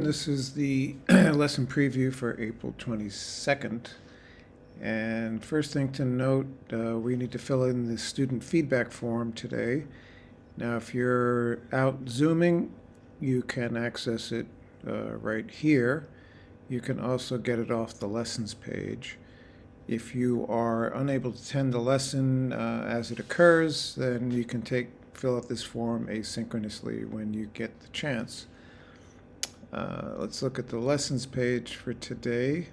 This is the lesson preview for April 22nd. And first thing to note, we need to fill in the student feedback form today. Now, if you're out Zooming, you can access it right here. You can also get it off the lessons page. If you are unable to attend the lesson as it occurs, then you can fill out this form asynchronously when you get the chance. Let's look at the lessons page for today.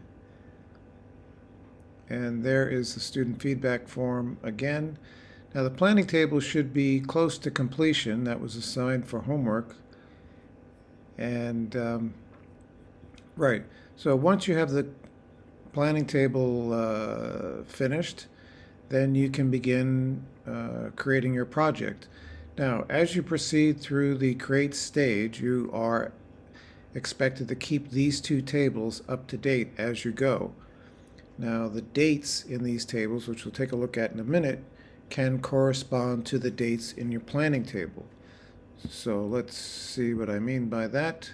And there is the student feedback form again. Now the planning table should be close to completion. That was assigned for homework. And right, so once you have the planning table finished, then you can begin creating your project. Now, as you proceed through the create stage, you are expected to keep these two tables up to date as you go. Now, the dates in these tables, which we'll take a look at in a minute, can correspond to the dates in your planning table. So let's see what I mean by that.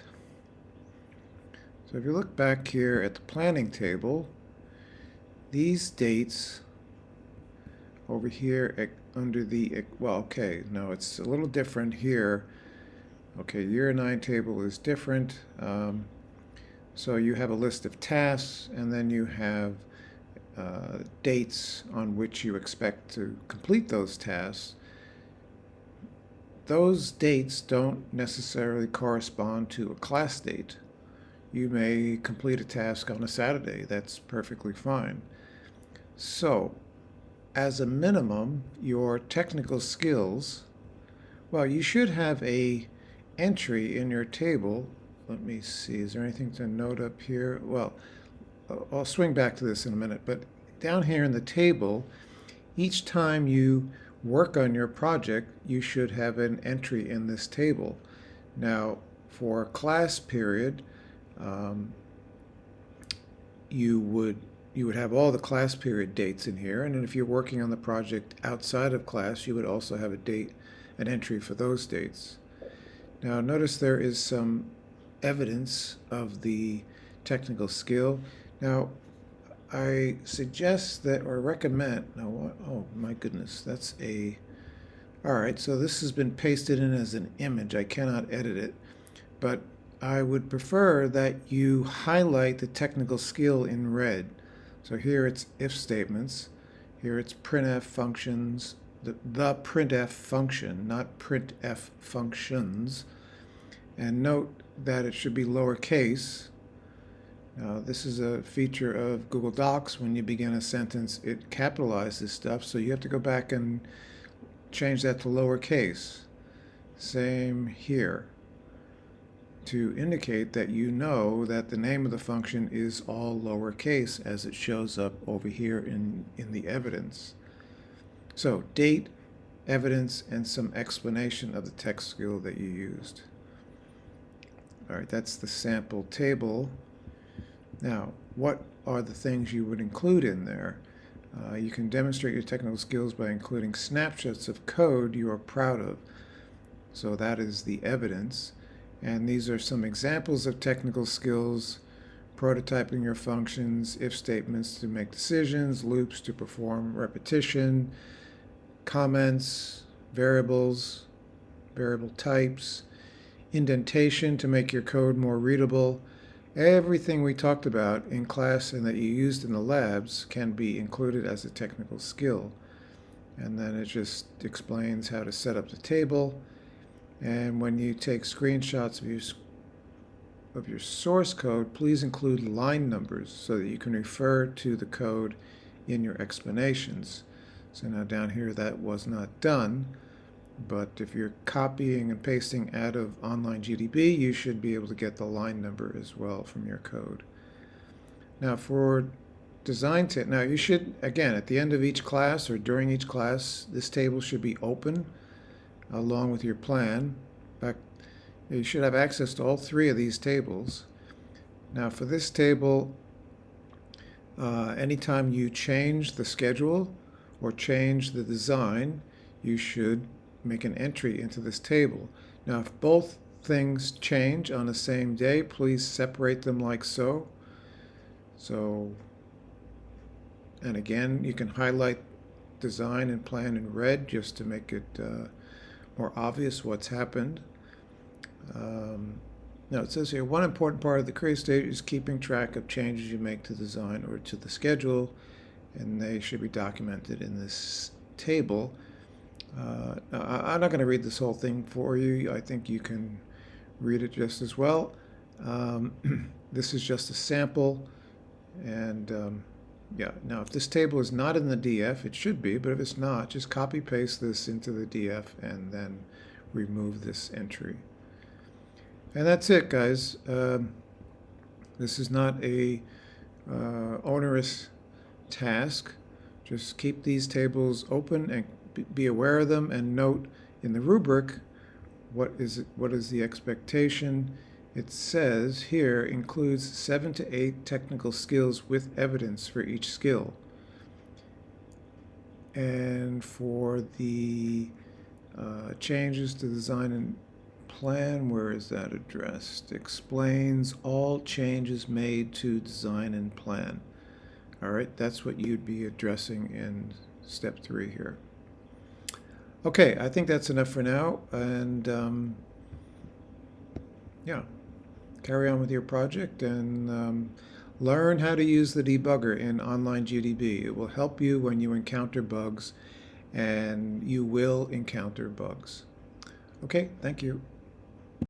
So if you look back here at the planning table, these dates over here under the, well, okay, no, it's a little different here. Okay, year 9 table is different. So you have a list of tasks, and then you have dates on which you expect to complete those tasks. Those dates don't necessarily correspond to a class date. You may complete a task on a Saturday. That's perfectly fine. So, as a minimum, your technical skills, well, you should have a entry in your table. Let me see, is there anything to note up here? Well, I'll swing back to this in a minute, but down here in the table, each time you work on your project, you should have an entry in this table. Now, for a class period, you would have all the class period dates in here, and then if you're working on the project outside of class, you would also have an entry for those dates. Now notice there is some evidence of the technical skill. Now I suggest that, or recommend, now what, oh my goodness, all right, so this has been pasted in as an image. I cannot edit it, but I would prefer that you highlight the technical skill in red. So here it's if statements, here it's printf functions, the printf function, not printf functions. And note that it should be lowercase. Now, this is a feature of Google Docs. When you begin a sentence, it capitalizes stuff, so you have to go back and change that to lowercase. Same here, to indicate that you know that the name of the function is all lowercase as it shows up over here in the evidence. So date, evidence, and some explanation of the text skill that you used. All right, that's the sample table. Now, what are the things you would include in there? You can demonstrate your technical skills by including snapshots of code you are proud of. So that is the evidence. And these are some examples of technical skills: prototyping your functions, if statements to make decisions, loops to perform repetition, comments, variables, variable types, indentation to make your code more readable. Everything we talked about in class and that you used in the labs can be included as a technical skill. And then it just explains how to set up the table. And when you take screenshots of your source code, please include line numbers so that you can refer to the code in your explanations. So now down here that was not done, but if you're copying and pasting out of Online GDB, you should be able to get the line number as well from your code. Now for design tip, now you should, again, at the end of each class or during each class, this table should be open along with your plan. In fact, you should have access to all three of these tables. Now for this table, anytime you change the schedule or change the design, you should make an entry into this table. Now if both things change on the same day, please separate them like so. And again, you can highlight design and plan in red just to make it more obvious what's happened. Now it says here, one important part of the create stage is keeping track of changes you make to the design or to the schedule, and they should be documented in this table. I'm not going to read this whole thing for you. I think you can read it just as well. This is just a sample, and yeah, now if this table is not in the DF, it should be, but if it's not, just copy paste this into the DF and then remove this entry. And that's it, guys. This is not a onerous task. Just keep these tables open and be aware of them, and note in the rubric what is the expectation. It says here includes 7 to 8 technical skills with evidence for each skill. And for the changes to design and plan, where is that addressed? Explains all changes made to design and plan. All right, that's what you'd be addressing in step 3 here. Okay, I think that's enough for now, and yeah, carry on with your project and learn how to use the debugger in Online GDB. It will help you when you encounter bugs, and you will encounter bugs. Okay, thank you.